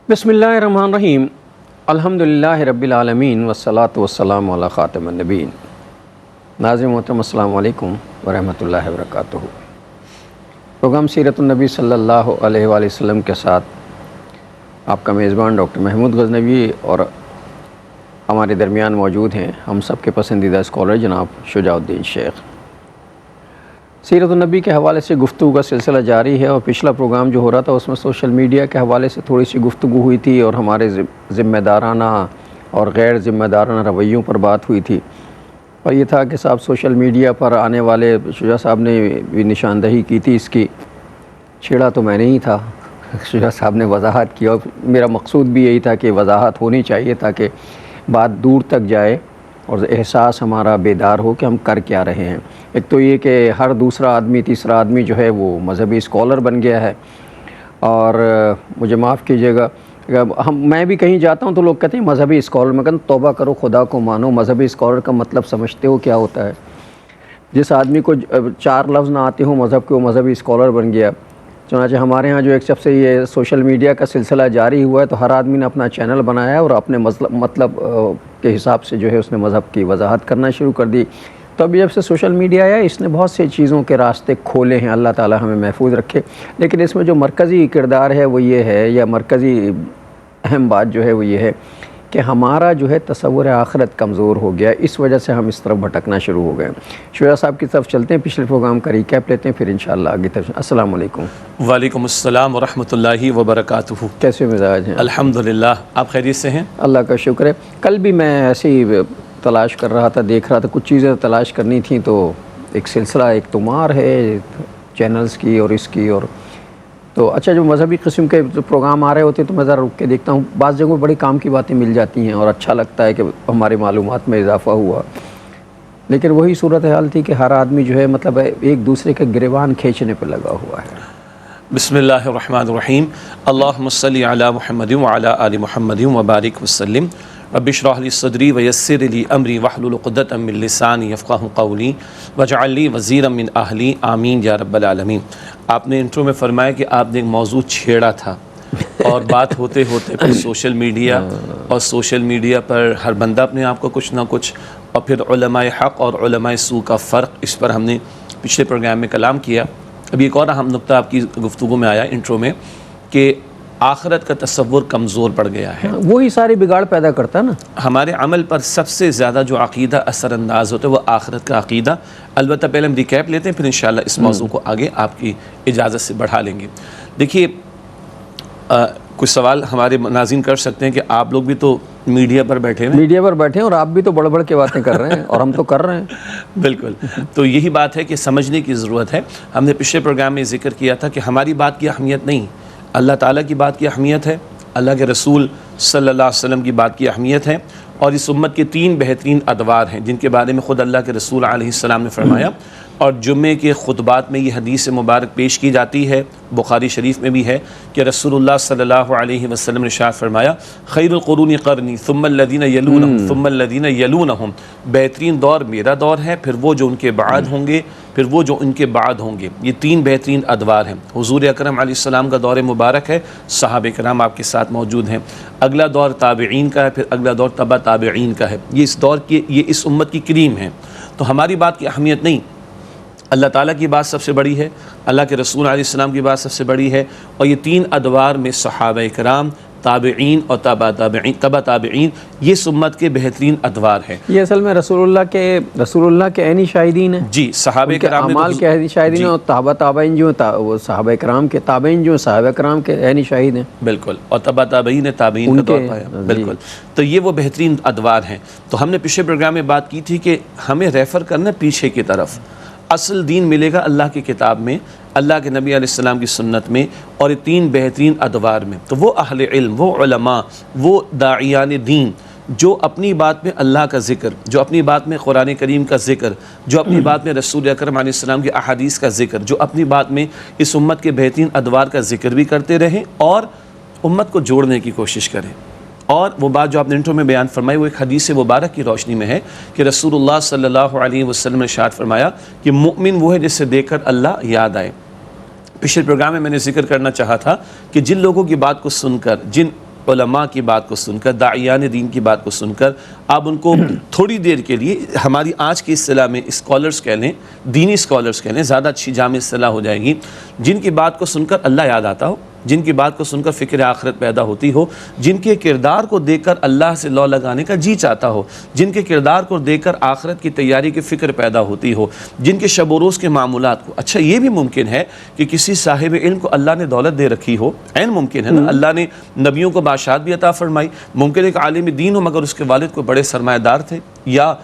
بسم اللہ الرحمن الرحیم الحمدللہ رب العالمین والصلاة والسلام علی خاتم النبیین۔ ناظرین محترم السلام علیکم ورحمۃ اللہ وبرکاتہ۔ پروگرام سیرت النبی صلی اللہ علیہ وآلہ وسلم کے ساتھ آپ کا میزبان ڈاکٹر محمود غزنوی اور ہمارے درمیان موجود ہیں ہم سب کے پسندیدہ اسکالر جناب شجاع الدین شیخ۔ سیرت النبی کے حوالے سے گفتگو کا سلسلہ جاری ہے، اور پچھلا پروگرام جو ہو رہا تھا اس میں سوشل میڈیا کے حوالے سے تھوڑی سی گفتگو ہوئی تھی اور ہمارے ذمہ دارانہ اور غیر ذمہ دارانہ رویوں پر بات ہوئی تھی، اور یہ تھا کہ صاحب سوشل میڈیا پر آنے والے شجاع صاحب نے بھی نشاندہی کی تھی اس کی، چھیڑا تو میں نے ہی تھا، شجاع صاحب نے وضاحت کی، اور میرا مقصود بھی یہی تھا کہ وضاحت ہونی چاہیے تاکہ بات دور تک جائے اور احساس ہمارا بیدار ہو کہ ہم کر کیا رہے ہیں۔ ایک تو یہ کہ ہر دوسرا آدمی تیسرا آدمی جو ہے وہ مذہبی اسکالر بن گیا ہے، اور مجھے معاف کیجیے گا، میں بھی کہیں جاتا ہوں تو لوگ کہتے ہیں مذہبی اسکالر، میں کہتا ہوں توبہ کرو، خدا کو مانو، مذہبی اسکالر کا مطلب سمجھتے ہو کیا ہوتا ہے؟ جس آدمی کو 4 لفظ نہ آتے ہوں مذہب کے، وہ مذہبی اسکالر بن گیا۔ چنانچہ ہمارے ہاں جو ایک جب سے یہ سوشل میڈیا کا سلسلہ جاری ہوا ہے تو ہر آدمی نے اپنا چینل بنایا ہے اور اپنے مطلب کے حساب سے جو ہے اس نے مذہب کی وضاحت کرنا شروع کر دی۔ تو اب جب سے سوشل میڈیا آیا اس نے بہت سی چیزوں کے راستے کھولے ہیں، اللہ تعالی ہمیں محفوظ رکھے، لیکن اس میں جو مرکزی کردار ہے وہ یہ ہے، یا مرکزی اہم بات جو ہے وہ یہ ہے کہ ہمارا جو ہے تصور آخرت کمزور ہو گیا، اس وجہ سے ہم اس طرف بھٹکنا شروع ہو گئے۔ شجاع صاحب کی طرف چلتے ہیں، پچھلے پروگرام کا ریکیپ لیتے ہیں، پھر انشاءاللہ آگے طرف۔ السلام علیکم۔ وعلیکم السلام ورحمۃ اللہ وبرکاتہ۔ کیسے مزاج ہیں؟ الحمدللہ، آپ خیریت سے ہیں؟ اللہ کا شکر ہے۔ کل بھی میں ایسے ہی تلاش کر رہا تھا، دیکھ رہا تھا، کچھ چیزیں تلاش کرنی تھیں، تو ایک سلسلہ ایک تمار ہے چینلز کی اور اس کی، اور تو اچھا جو مذہبی قسم کے پروگرام آ رہے ہوتے ہیں تو میں ذرا رک کے دیکھتا ہوں، بعض جگہوں بڑی کام کی باتیں مل جاتی ہیں اور اچھا لگتا ہے کہ ہماری معلومات میں اضافہ ہوا، لیکن وہی صورتحال تھی کہ ہر آدمی جو ہے مطلب ایک دوسرے کے گریبان کھینچنے پہ لگا ہوا ہے۔ بسم اللہ الرحمن الرحیم، اللہم صلی علی محمد وعلی آل محمد وبارک وسلم، رب اشرح لی صدری ویسر لی امری واحلل عقدۃ من لسانی یفقہوا قولی واجعل لی وزیرا من اہلی، آمین یا رب العالمین۔ آپ نے انٹرو میں فرمایا کہ آپ نے ایک موضوع چھیڑا تھا، اور بات ہوتے ہوتے پھر سوشل میڈیا، اور سوشل میڈیا پر ہر بندہ اپنے آپ کو کچھ نہ کچھ، اور پھر علماء حق اور علماء سو کا فرق، اس پر ہم نے پچھلے پروگرام میں کلام کیا۔ ابھی ایک اور اہم نقطہ آپ کی گفتگو میں آیا انٹرو میں کہ آخرت کا تصور کمزور پڑ گیا ہے، وہی ساری بگاڑ پیدا کرتا ہے نا۔ ہمارے عمل پر سب سے زیادہ جو عقیدہ اثر انداز ہوتا ہے وہ آخرت کا عقیدہ۔ البتہ پہلے ہم ریکیپ لیتے ہیں، پھر انشاءاللہ اس موضوع کو آگے آپ کی اجازت سے بڑھا لیں گے۔ دیکھیے، کچھ سوال ہمارے ناظرین کر سکتے ہیں کہ آپ لوگ بھی تو میڈیا پر بیٹھے ہیں، اور آپ بھی تو بڑھ بڑھ کے باتیں کر رہے ہیں اور ہم تو کر رہے ہیں۔ بالکل، تو یہی بات ہے کہ سمجھنے کی ضرورت ہے۔ ہم نے پچھلے پروگرام میں ذکر کیا تھا کہ ہماری بات کی اہمیت نہیں، اللہ تعالیٰ کی بات کی اہمیت ہے، اللہ کے رسول صلی اللہ علیہ وسلم کی بات کی اہمیت ہے، اور اس امت کے 3 بہترین ادوار ہیں جن کے بارے میں خود اللہ کے رسول علیہ السلام نے فرمایا، اور جمعے کے خطبات میں یہ حدیث مبارک پیش کی جاتی ہے، بخاری شریف میں بھی ہے کہ رسول اللہ صلی اللہ علیہ وسلم نے ارشاد فرمایا، خیر القرون قرنی ثم الذین یلونہم ثم الذین یلونہم، بہترین دور میرا دور ہے، پھر وہ جو ان کے بعد ہوں گے، پھر وہ جو ان کے بعد ہوں گے۔ یہ 3 بہترین ادوار ہیں۔ حضور اکرم علیہ السلام کا دور مبارک ہے، صحابہ کرام آپ کے ساتھ موجود ہیں۔ اگلا دور تابعین کا ہے، پھر اگلا دور تبع تابعین کا ہے۔ یہ اس دور کی، یہ اس امت کی کریم ہے۔ تو ہماری بات کی اہمیت نہیں، اللہ تعالیٰ کی بات سب سے بڑی ہے، اللہ کے رسول علیہ السلام کی بات سب سے بڑی ہے، اور یہ 3 ادوار میں صحابہ کرام، تابعین اور تبع تابعین یہ اس امت کے بہترین ادوار ہیں۔ یہ اصل میں رسول اللہ کے عینی شاہدین ہیں، جی، صحابہ کرام اعمال کے عینی شاہدین ہیں، اور تابع تابعین جو وہ صحابہ کرام کے تابعین جو صحابہ کرام کے عینی شاہد ہیں۔ بالکل، اور تبع تابعین نے تابعین کا دور پایا۔ بالکل، تو یہ وہ بہترین ادوار ہیں۔ تو ہم نے پچھلے پروگرام میں بات کی تھی کہ ہمیں ریفر کرنا پیچھے کی طرف، اصل دین ملے گا اللہ کی کتاب میں، اللہ کے نبی علیہ السلام کی سنت میں، اور یہ 3 بہترین ادوار میں۔ تو وہ اہل علم، وہ علماء، وہ داعیان دین جو اپنی بات میں اللہ کا ذکر، جو اپنی بات میں قرآن کریم کا ذکر، جو اپنی بات میں رسول اکرم علیہ السلام کی احادیث کا ذکر، جو اپنی بات میں اس امت کے بہترین ادوار کا ذکر بھی کرتے رہیں اور امت کو جوڑنے کی کوشش کریں۔ اور وہ بات جو آپ نے انٹرو میں بیان فرمائی وہ ایک حدیث مبارک کی روشنی میں ہے کہ رسول اللہ صلی اللہ علیہ وسلم نے ارشاد فرمایا کہ مؤمن وہ ہے جس سے دیکھ کر اللہ یاد آئے۔ پچھلے پروگرام میں نے ذکر کرنا چاہا تھا کہ جن لوگوں کی بات کو سن کر، جن علماء کی بات کو سن کر، داعیان دین کی بات کو سن کر آپ ان کو تھوڑی دیر کے لیے، ہماری آج کی اصطلاح میں اسکالرز کہہ لیں، دینی اسکالرز کہہ لیں، زیادہ اچھی جامع اصطلاح ہو جائے گی، جن کی بات کو سن کر اللہ یاد آتا ہو، جن کی بات کو سن کر فکر آخرت پیدا ہوتی ہو، جن کے کردار کو دیکھ کر اللہ سے لو لگانے کا جی چاہتا ہو، جن کے کردار کو دیکھ کر آخرت کی تیاری کی فکر پیدا ہوتی ہو، جن کے شب و روز کے معمولات کو. اچھا یہ بھی ممکن ہے کہ کسی صاحب علم کو اللہ نے دولت دے رکھی ہو، عین ممکن ہے نا، اللہ نے نبیوں کو بادشاہت بھی عطا فرمائی، ممکن ہے کہ عالم دین ہو مگر اس کے والد کو بڑے سرمایہ دار تھے، یا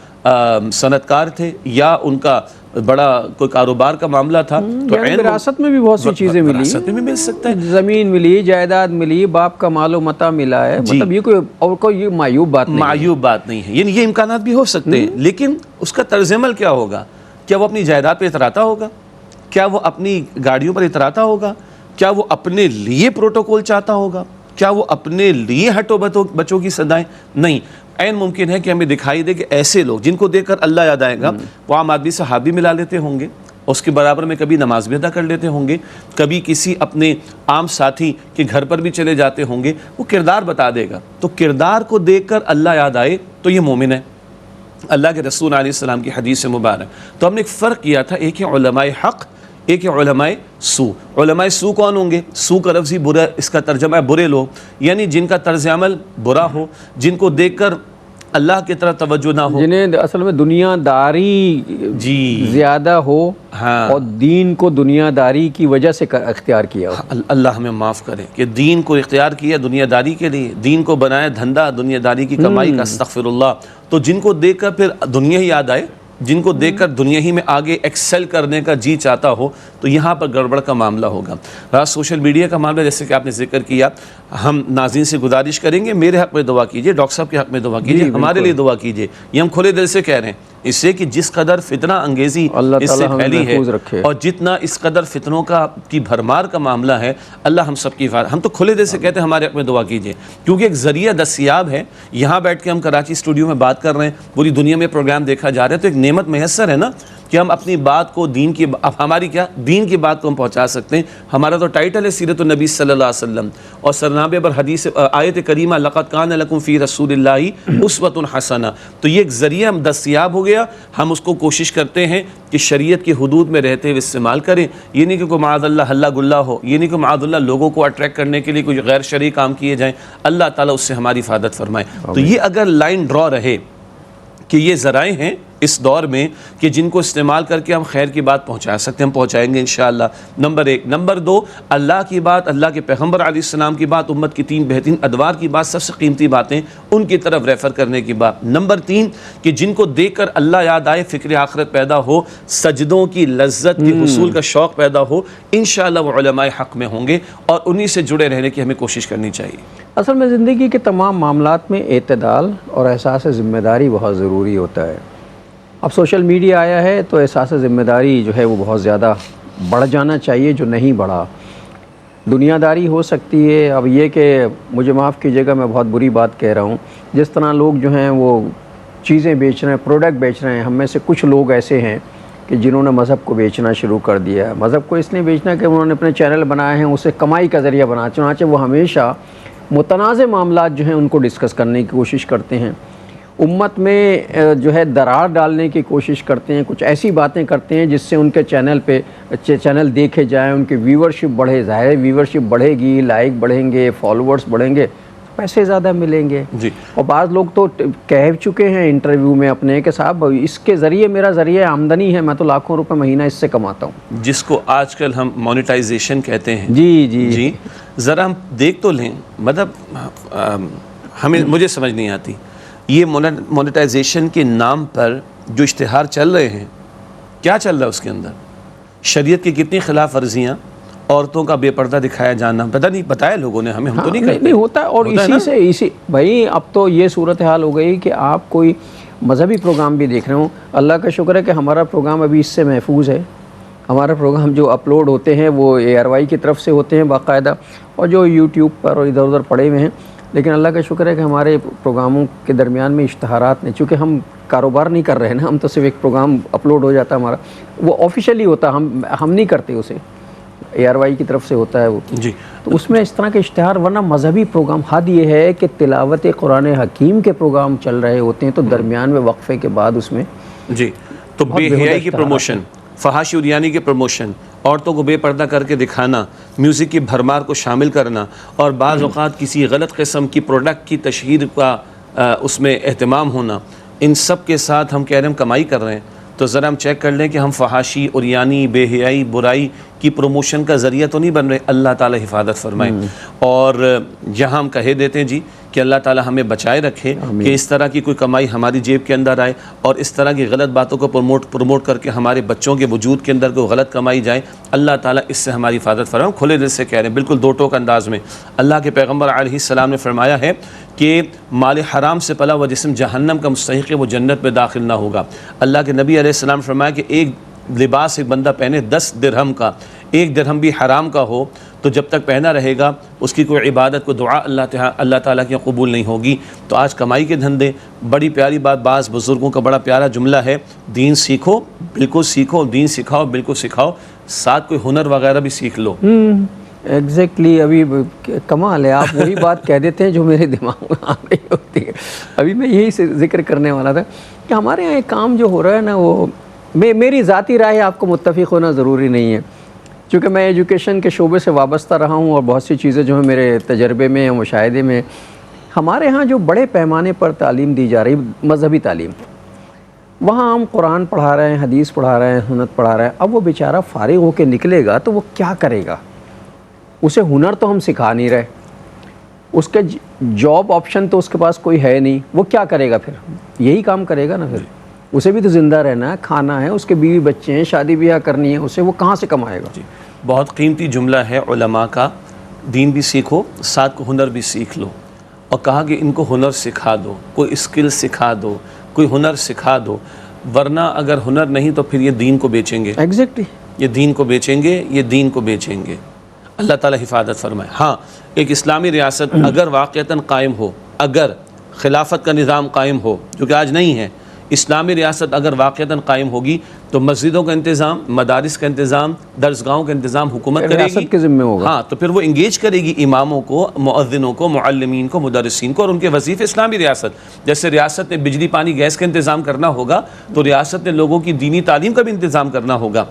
صنعت کار تھے، یا ان کا بڑا کوئی کاروبار کا معاملہ تھا، تو یعنی وراثت میں بھی بہت سی چیزیں ملی، وراثت میں بھی مل سکتا ہے، زمین ملی، جائیداد ملی، باپ کا مال و متاع ملا ہے، مطلب یہ کوئی اور کوئی معیوب بات نہیں، معیوب بات نہیں ہے. یعنی یہ امکانات بھی ہو سکتے ہیں، لیکن اس کا طرز عمل کیا ہوگا؟ کیا وہ اپنی جائیداد پہ اتراتا ہوگا؟ کیا وہ اپنی گاڑیوں پر اتراتا ہوگا؟ کیا وہ اپنے لیے پروٹوکول چاہتا ہوگا؟ کیا وہ اپنے لیے ہٹو بچوں کی صدائیں؟ نہیں. عین ممکن ہے کہ ہمیں دکھائی دے کہ ایسے لوگ جن کو دیکھ کر اللہ یاد آئے گا، وہ عام آدمی سے ہاتھ بھی ملا لیتے ہوں گے، اس کے برابر میں کبھی نماز بھی ادا کر لیتے ہوں گے، کبھی کسی اپنے عام ساتھی کے گھر پر بھی چلے جاتے ہوں گے، وہ کردار بتا دے گا. تو کردار کو دیکھ کر اللہ یاد آئے تو یہ مومن ہے. اللہ کے رسول علیہ السلام کی حدیث مبارک. تو ہم نے ایک فرق کیا تھا، ایک ہے علماء حق، ایک ہے علماء سو. علماء سو کون ہوں گے؟ سو کا لفظ ہی برا، اس کا ترجمہ ہے برے لوگ، یعنی جن کا طرز عمل برا ہو، جن کو دیکھ کر اللہ کی طرف توجہ نہ ہو، جنہیں اصل میں دنیا داری زیادہ ہو، اور دین کو دنیا داری کی وجہ سے اختیار کیا ہو. اللہ ہمیں معاف کرے کہ دین کو اختیار کیا دنیا داری کے لیے، دین کو بنایا دھندا دنیا داری کی کمائی کا، استغفر اللہ. تو جن کو دیکھ کر پھر دنیا ہی یاد آئے، جن کو دیکھ کر دنیا ہی میں آگے ایکسل کرنے کا جی چاہتا ہو، تو یہاں پر گڑبڑ کا معاملہ ہوگا. رہا سوشل میڈیا کا معاملہ، جیسے کہ آپ نے ذکر کیا، ہم ناظرین سے گزارش کریں گے میرے حق میں دعا کیجئے، ڈاکٹر صاحب کے حق میں دعا کیجئے، ہمارے لیے دعا کیجئے. یہ ہم کھلے دل سے کہہ رہے ہیں، اس سے کہ جس قدر فتنہ انگیزی اس سے پھیلی ہے، اور جتنا اس قدر فتنوں کی بھرمار کا معاملہ ہے، اللہ ہم سب کی حفاظت. ہم تو کھلے دل سے کہتے ہیں ہمارے حق میں دعا کیجئے، کیونکہ ایک ذریعہ دستیاب ہے. یہاں بیٹھ کے ہم کراچی اسٹوڈیو میں بات کر رہے ہیں، پوری دنیا میں پروگرام دیکھا جا رہا ہے، تو ایک نعمت میسر ہے نا کہ ہم اپنی بات کو دین کی، اب ہماری کیا دین کی بات کو ہم پہنچا سکتے ہیں. ہمارا تو ٹائٹل ہے سیرت النبی صلی اللہ علیہ وسلم، اور سرنامے پر حدیث آیت کریمہ لقد کان لکم فی رسول اللہ اسوۃ حسنہ. تو یہ ایک ذریعہ ہم دستیاب ہو گیا، ہم اس کو کوشش کرتے ہیں کہ شریعت کی حدود میں رہتے ہوئے استعمال کریں. یہ نہیں کہ کوئی معاذ اللہ ہلہ گلہ ہو، یہ نہیں کہ معاذ اللہ لوگوں کو اٹریکٹ کرنے کے لیے کوئی غیر شرعی کام کیے جائیں. اللہ تعالیٰ اس سے ہماری حفاظت فرمائے. تو یہ اگر لائن ڈرا رہے کہ یہ ذرائع ہیں اس دور میں کہ جن کو استعمال کر کے ہم خیر کی بات پہنچا سکتے ہیں، ہم پہنچائیں گے انشاءاللہ. نمبر 1. نمبر 2، اللہ کی بات، اللہ کے پیغمبر علیہ السلام کی بات، امت کی 3 بہترین ادوار کی بات، سب سے قیمتی باتیں ان کی طرف ریفر کرنے کی بات. نمبر 3، کہ جن کو دیکھ کر اللہ یاد آئے، فکر آخرت پیدا ہو، سجدوں کی لذت کے حصول کا شوق پیدا ہو، انشاءاللہ وہ علماء حق میں ہوں گے، اور انہی سے جڑے رہنے کی ہمیں کوشش کرنی چاہیے. اصل میں زندگی کے تمام معاملات میں اعتدال اور احساس ذمہ داری بہت ضروری ہوتا ہے. اب سوشل میڈیا آیا ہے تو احساس ذمہ داری جو ہے وہ بہت زیادہ بڑھ جانا چاہیے، جو نہیں بڑھا. دنیا داری ہو سکتی ہے. اب یہ کہ مجھے معاف کیجیے گا، میں بہت بری بات کہہ رہا ہوں، جس طرح لوگ جو ہیں وہ چیزیں بیچ رہے ہیں، پروڈکٹ بیچ رہے ہیں، ہم میں سے کچھ لوگ ایسے ہیں کہ جنہوں نے مذہب کو بیچنا شروع کر دیا ہے. مذہب کو اس لیے بیچنا کہ انہوں نے اپنے چینل بنائے ہیں، اسے کمائی کا ذریعہ بنا، چنانچہ وہ ہمیشہ متنازع معاملات جو ہیں ان کو ڈسکس کرنے کی کوشش کرتے ہیں، امت میں جو ہے درار ڈالنے کی کوشش کرتے ہیں، کچھ ایسی باتیں کرتے ہیں جس سے ان کے چینل پہ چینل دیکھے جائیں، ان کی ویورشپ بڑھے. ظاہر ہے ویورشپ بڑھے گی، لائک بڑھیں گے، فالوورز بڑھیں گے، پیسے زیادہ ملیں گے. جی. اور بعض لوگ تو کہہ چکے ہیں انٹرویو میں اپنے کہ صاحب اس کے ذریعے میرا ذریعہ آمدنی ہے، میں تو لاکھوں روپے مہینہ اس سے کماتا ہوں، جس کو آج کل ہم مونیٹائزیشن کہتے ہیں. جی ذرا ہم دیکھ تو لیں، مطلب مجھے سمجھ نہیں آتی یہ مونیٹائزیشن کے نام پر جو اشتہار چل رہے ہیں، کیا چل رہا ہے اس کے اندر؟ شریعت کی کتنی خلاف ورزیاں، عورتوں کا بے پردہ دکھایا جانا، پتہ نہیں بتایا لوگوں نے ہمیں، ہم تو نہیں کرتے. نہیں ہوتا. اور اسی بھائی اب تو یہ صورتحال ہو گئی کہ آپ کوئی مذہبی پروگرام بھی دیکھ رہے ہوں، اللہ کا شکر ہے کہ ہمارا پروگرام ابھی اس سے محفوظ ہے. ہمارا پروگرام جو اپلوڈ ہوتے ہیں وہ ARY کی طرف سے ہوتے ہیں باقاعدہ، اور جو یوٹیوب پر اور ادھر ادھر پڑے ہوئے ہیں. لیکن اللہ کا شکر ہے کہ ہمارے پروگراموں کے درمیان میں اشتہارات نہیں، چونکہ ہم کاروبار نہیں کر رہے ہیں نا، ہم تو صرف ایک پروگرام اپلوڈ ہو جاتا ہے ہمارا، وہ آفیشیلی ہوتا، ہم نہیں کرتے اسے. ARY کی طرف سے ہوتا ہے وہ جی تو اس میں اس طرح کے اشتہار، ورنہ مذہبی پروگرام حد یہ ہے کہ تلاوت قرآن حکیم کے پروگرام چل رہے ہوتے ہیں تو درمیان میں وقفے کے بعد اس میں جی تو بے حیائی کی پروموشن، فحاشی عریانی کی پروموشن، عورتوں کو بے پردہ کر کے دکھانا، میوزک کی بھرمار کو شامل کرنا، اور بعض اوقات کسی غلط قسم کی پروڈکٹ کی تشہیر کا اس میں اہتمام ہونا، ان سب کے ساتھ ہم کہہ رہے ہیں ہم کمائی کر رہے ہیں، تو ذرا ہم چیک کر لیں کہ ہم فحاشی عریانی، بے حیائی، برائی کی پروموشن کا ذریعہ تو نہیں بن رہے۔ اللہ تعالیٰ حفاظت فرمائے، اور یہاں ہم کہہ دیتے ہیں جی کہ اللہ تعالیٰ ہمیں بچائے رکھے کہ اس طرح کی کوئی کمائی ہماری جیب کے اندر آئے اور اس طرح کی غلط باتوں کو پروموٹ کر کے ہمارے بچوں کے وجود کے اندر کوئی غلط کمائی جائے۔ اللہ تعالیٰ اس سے ہماری حفاظت فرمائے۔ کھلے دل سے کہہ رہے ہیں، بالکل دو ٹوک انداز میں۔ اللہ کے پیغمبر علیہ السلام نے فرمایا ہے کہ مال حرام سے پلا ہوا جسم جہنم کا مستحق ہے، وہ جنت میں داخل نہ ہوگا۔ اللہ کے نبی علیہ السلام نے فرمایا کہ ایک لباس ایک بندہ پہنے 10 درہم کا، 1 درہم بھی حرام کا ہو تو جب تک پہنا رہے گا اس کی کوئی عبادت، کوئی دعا اللہ تعالیٰ کی قبول نہیں ہوگی۔ تو آج کمائی کے دھندے، بڑی پیاری بات، بعض بزرگوں کا بڑا پیارا جملہ ہے، دین سیکھو بالکل سیکھو، دین سکھاؤ بالکل سکھاؤ، ساتھ کوئی ہنر وغیرہ بھی سیکھ لو۔ ایگزیکٹلی، ابھی کمال ہے، آپ وہی بات کہہ دیتے ہیں جو میرے دماغ میں آ رہی ہوتی ہے۔ ابھی میں یہی ذکر کرنے والا تھا کہ ہمارے یہاں ایک کام جو ہو رہا ہے نا، وہ میری ذاتی رائے، آپ کو متفق ہونا ضروری نہیں ہے، چونکہ میں ایجوکیشن کے شعبے سے وابستہ رہا ہوں اور بہت سی چیزیں جو ہیں میرے تجربے میں اور مشاہدے میں، ہمارے ہاں جو بڑے پیمانے پر تعلیم دی جا رہی، مذہبی تعلیم، وہاں ہم قرآن پڑھا رہے ہیں، حدیث پڑھا رہے ہیں، سنت پڑھا رہے ہیں، اب وہ بیچارہ فارغ ہو کے نکلے گا تو وہ کیا کرے گا؟ اسے ہنر تو ہم سکھا نہیں رہے، اس کے جاب آپشن تو اس کے پاس کوئی ہے نہیں، وہ کیا کرے گا پھر؟ یہی کام کرے گا نا پھر، اسے بھی تو زندہ رہنا ہے، کھانا ہے، اس کے بیوی بچے ہیں، شادی بیاہ کرنی ہے اسے، وہ کہاں سے کمائے گا؟ جی بہت قیمتی جملہ ہے علماء کا، دین بھی سیکھو ساتھ کو ہنر بھی سیکھ لو، اور کہا کہ ان کو ہنر سکھا دو، کوئی اسکل سکھا دو، کوئی ہنر سکھا دو، ورنہ اگر ہنر نہیں تو پھر یہ دین کو بیچیں گے، ایگزیکٹلی، یہ دین کو بیچیں گے، یہ دین کو بیچیں گے۔ اللہ تعالیٰ حفاظت فرمائے۔ ہاں، ایک اسلامی ریاست اگر واقعتاً قائم ہو، اگر خلافت کا نظام قائم ہو، جو کہ آج نہیں ہے، اسلامی ریاست اگر واقعتاً قائم ہوگی تو مسجدوں کا انتظام، مدارس کا انتظام، درسگاہوں کا انتظام حکومت کرے گی، ریاست کے ذمہ ہوگا۔ ہاں، تو پھر وہ انگیج کرے گی اماموں کو، مؤذنوں کو، معلمین کو، مدرسین کو، اور ان کے وظیفے اسلامی ریاست۔ جیسے ریاست نے بجلی پانی گیس کا انتظام کرنا ہوگا تو ریاست نے لوگوں کی دینی تعلیم کا بھی انتظام کرنا ہوگا،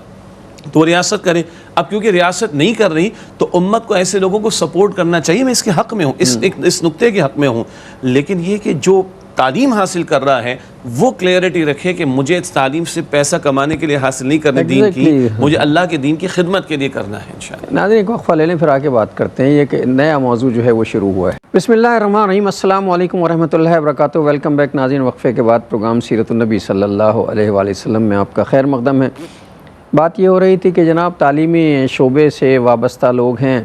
تو ریاست کرے۔ اب کیونکہ ریاست نہیں کر رہی تو امت کو ایسے لوگوں کو سپورٹ کرنا چاہیے۔ میں اس کے حق میں ہوں، اس نقطے کے حق میں ہوں، لیکن یہ کہ جو تعلیم حاصل کر رہا ہے وہ کلیئرٹی رکھے کہ مجھے اس تعلیم سے پیسہ کمانے کے لیے حاصل نہیں کرنے دین کی، مجھے اللہ کے دین کی خدمت کے لیے کرنا ہے انشاءاللہ۔ ناظرین ایک وقفہ لے لیں، پھر آگے بات کرتے ہیں۔ یہ کہ نیا موضوع جو ہے وہ شروع ہوا ہے۔ بسم اللہ الرحمن الرحیم، السلام علیکم ورحمۃ اللہ وبرکاتہ۔ ویلکم بیک ناظرین، وقفے کے بعد پروگرام سیرت النبی صلی اللہ علیہ وآلہ وسلم میں آپ کا خیر مقدم ہے۔ بات یہ ہو رہی تھی کہ جناب تعلیمی شعبے سے وابستہ لوگ ہیں،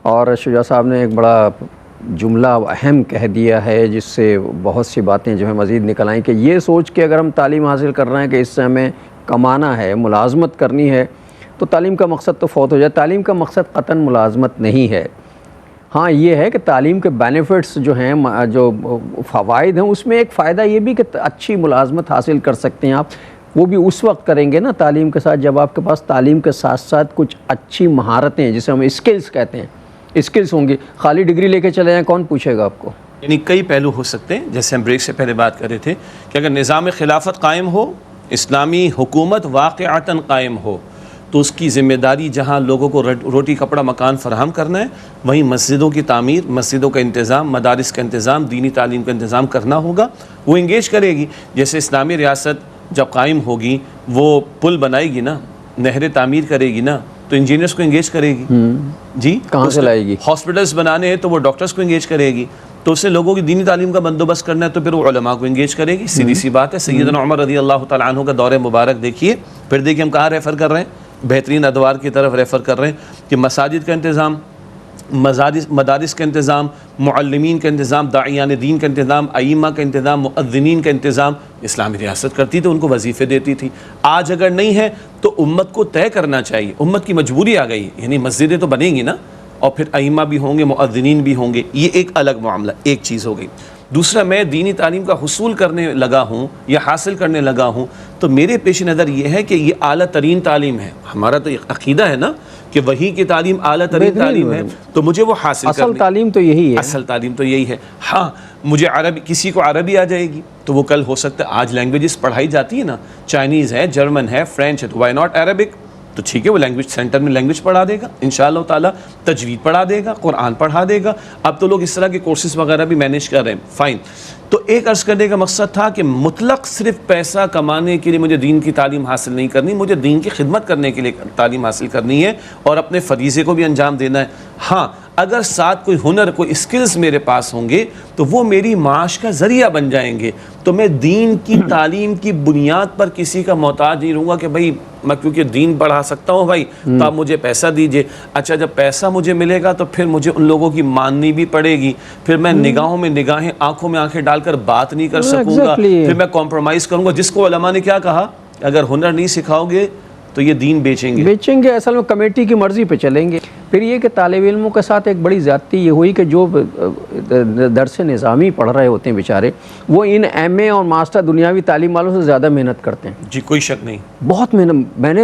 اور شجاع صاحب نے ایک بڑا جملہ اہم کہہ دیا ہے جس سے بہت سی باتیں جو ہیں مزید نکل آئیں، کہ یہ سوچ کے اگر ہم تعلیم حاصل کر رہے ہیں کہ اس سے ہمیں کمانا ہے، ملازمت کرنی ہے، تو تعلیم کا مقصد تو فوت ہو جائے۔ تعلیم کا مقصد قطعاً ملازمت نہیں ہے۔ ہاں یہ ہے کہ تعلیم کے بینیفٹس جو ہیں، جو فوائد ہیں، اس میں ایک فائدہ یہ بھی کہ اچھی ملازمت حاصل کر سکتے ہیں آپ، وہ بھی اس وقت کریں گے نا تعلیم کے ساتھ جب آپ کے پاس تعلیم کے ساتھ ساتھ کچھ اچھی مہارتیں، جسے ہم اسکلز کہتے ہیں، اسکلز ہوں گی۔ خالی ڈگری لے کے چلے جائیں، کون پوچھے گا آپ کو؟ یعنی کئی پہلو ہو سکتے ہیں، جیسے ہم بریک سے پہلے بات کر رہے تھے کہ اگر نظام خلافت قائم ہو، اسلامی حکومت واقعتاً قائم ہو، تو اس کی ذمہ داری جہاں لوگوں کو روٹی کپڑا مکان فراہم کرنا ہے، وہیں مسجدوں کی تعمیر، مسجدوں کا انتظام، مدارس کا انتظام، دینی تعلیم کا انتظام کرنا ہوگا۔ وہ انگیج کرے گی۔ جیسے اسلامی ریاست جب قائم ہوگی، وہ پل بنائے گی نا، نہریں تعمیر کرے گی نا، تو انجینئرس کو انگیج کرے گی۔ جی کہاں سے لائے گی؟ ہاسپٹلس بنانے ہیں تو وہ ڈاکٹرز کو انگیج کرے گی۔ تو اس سے لوگوں کی دینی تعلیم کا بندوبست کرنا ہے تو پھر وہ علماء کو انگیج کرے گی۔ سیدھی سی بات ہے۔ سیدنا عمر رضی اللہ تعالیٰ عنہ کا دور مبارک دیکھیے، پھر دیکھیے ہم کہاں ریفر کر رہے ہیں، بہترین ادوار کی طرف ریفر کر رہے ہیں کہ مساجد کا انتظام، مدارس کا انتظام، معلمین کا انتظام، داعیان دین کا انتظام، ائمہ کا انتظام، مؤذنین کا انتظام اسلامی ریاست کرتی تھی، ان کو وظیفے دیتی تھی۔ آج اگر نہیں ہے تو امت کو طے کرنا چاہیے، امت کی مجبوری آ گئی، یعنی مسجدیں تو بنیں گی نا، اور پھر ائمہ بھی ہوں گے، مؤذنین بھی ہوں گے، یہ ایک الگ معاملہ، ایک چیز ہو گئی۔ دوسرا میں دینی تعلیم کا حصول کرنے لگا ہوں یا حاصل کرنے لگا ہوں تو میرے پیش نظر یہ ہے کہ یہ اعلیٰ ترین تعلیم ہے. ہمارا تو عقیدہ ہے نا کہ وہی کی تعلیم اعلیٰ ترین تعلیم ہے, تو مجھے وہ حاصل کرنی. اصل تعلیم تو یہی ہے. اصل تعلیم تو یہی ہے. ہاں مجھے عربی, کسی کو عربی آ جائے گی تو وہ کل ہو سکتا ہے, آج لینگویجز پڑھائی جاتی ہے نا, چائنیز ہے, جرمن ہے, فرینچ ہے, تو وائی ناٹ عربک, تو ٹھیک ہے وہ لینگویج سینٹر میں لینگویج پڑھا دے گا انشاءاللہ تعالیٰ, تجوید پڑھا دے گا, قرآن پڑھا دے گا. اب تو لوگ اس طرح کے کورسز وغیرہ بھی مینیج کر رہے ہیں, فائن. تو ایک عرض کرنے کا مقصد تھا کہ مطلق صرف پیسہ کمانے کے لیے مجھے دین کی تعلیم حاصل نہیں کرنی, مجھے دین کی خدمت کرنے کے لیے تعلیم حاصل کرنی ہے اور اپنے فریضے کو بھی انجام دینا ہے. ہاں اگر ساتھ کوئی ہنر, کوئی اسکلز میرے پاس ہوں گے تو وہ میری معاش کا ذریعہ بن جائیں گے. تو میں دین کی تعلیم کی بنیاد پر کسی کا محتاج نہیں رہوں گا کہ بھائی میں کیونکہ دین پڑھا سکتا ہوں بھائی تو آپ مجھے پیسہ دیجئے. اچھا جب پیسہ مجھے ملے گا تو پھر مجھے ان لوگوں کی ماننی بھی پڑے گی, پھر میں نگاہوں میں نگاہیں, آنکھوں میں آنکھیں ڈال کر بات نہیں کر سکوں گا, پھر میں کمپرومائز کروں گا. جس کو علماء نے کیا کہا, اگر ہنر نہیں سکھاؤ گے تو یہ دین بیچیں گے. اصل میں کمیٹی کی مرضی پہ چلیں گے. پھر یہ کہ طالب علموں کے ساتھ ایک بڑی زیادتی یہ ہوئی کہ جو درس نظامی پڑھ رہے ہوتے ہیں بیچارے, وہ ان ایم اے اور ماسٹر دنیاوی تعلیم والوں سے زیادہ محنت کرتے ہیں. جی کوئی شک نہیں, بہت محنت. میں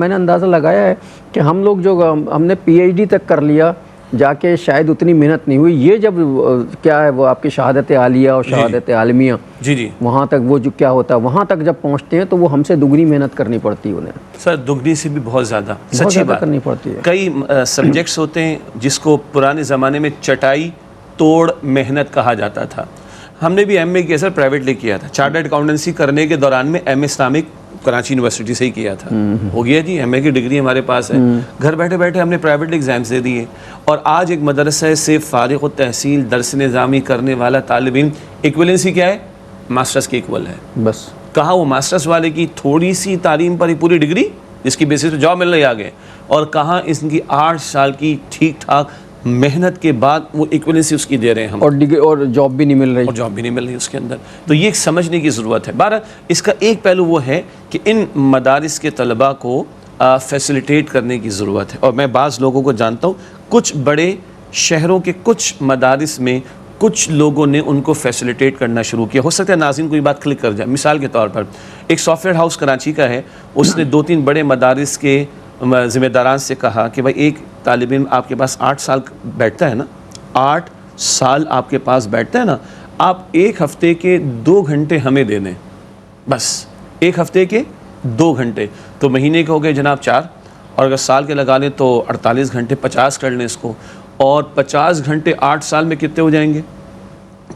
نے اندازہ لگایا ہے کہ ہم لوگ جو ہم نے پی ایچ ڈی تک کر لیا جا کے شاید اتنی محنت نہیں ہوئی. یہ جب کیا ہے وہ آپ کی شہادت عالیہ اور شہادت عالمیہ, جی وہاں تک وہ جو کیا ہوتا ہے وہاں تک جب پہنچتے ہیں تو وہ ہم سے دگنی محنت کرنی پڑتی ہے انہیں. سر دگنی سے بھی بہت زیادہ, سچی بات کرنی پڑتی ہے. کئی سبجیکٹس ہوتے ہیں جس کو پرانے زمانے میں چٹائی توڑ محنت کہا جاتا تھا. ہم نے بھی ایم اے کیا سر, پرائیویٹلی کیا تھا. چارٹرڈ اکاؤنٹنسی کرنے کے دوران میں ایم اے اسلامک کراچی یونیورسٹی سے ہی کیا تھا. ہو گیا جی, ایم اے کی ڈگری ہمارے پاس ہے. گھر بیٹھے بیٹھے ہم نے پرائیویٹ ایگزامس دے دیے, اور آج ایک مدرسہ سے فارغ التحصیل درس نظامی کرنے والا طالب علم ایکویلنسی کیا ہے, ماسٹرز کی ایکول ہے. بس کہاں وہ ماسٹرز والے کی تھوڑی سی تعلیم پر ہی پوری ڈگری جس کی بیسس پہ جاب ملنے آگے, اور کہاں اس کی 8 سال کی ٹھیک ٹھاک محنت کے بعد وہ ایکویلنسی اس کی دے رہے ہیں ہم, اور جاب بھی نہیں مل رہی, اور جاب بھی نہیں مل رہی اس کے اندر. تو یہ ایک سمجھنے کی ضرورت ہے. بہرحال اس کا ایک پہلو وہ ہے کہ ان مدارس کے طلباء کو فیسیلیٹیٹ کرنے کی ضرورت ہے. اور میں بعض لوگوں کو جانتا ہوں, کچھ بڑے شہروں کے کچھ مدارس میں کچھ لوگوں نے ان کو فیسیلیٹیٹ کرنا شروع کیا. ہو سکتا ہے ناظرین کوئی بات کلک کر جائے. مثال کے طور پر ایک سافٹ ویئر ہاؤس کراچی کا ہے, اس نے 2-3 بڑے مدارس کے ذمہ داران سے کہا کہ بھائی ایک طالب علم آپ کے پاس 8 سال بیٹھتا ہے نا, 8 سال آپ کے پاس بیٹھتا ہے نا, آپ 1 ہفتے کے 2 گھنٹے ہمیں دے دیں, بس 1 ہفتے کے 2 گھنٹے, تو مہینے کے ہو گئے جناب 4, اور اگر سال کے لگا لیں تو 48 گھنٹے 50 کر لیں اس کو, اور 50 گھنٹے 8 سال میں کتنے ہو جائیں گے,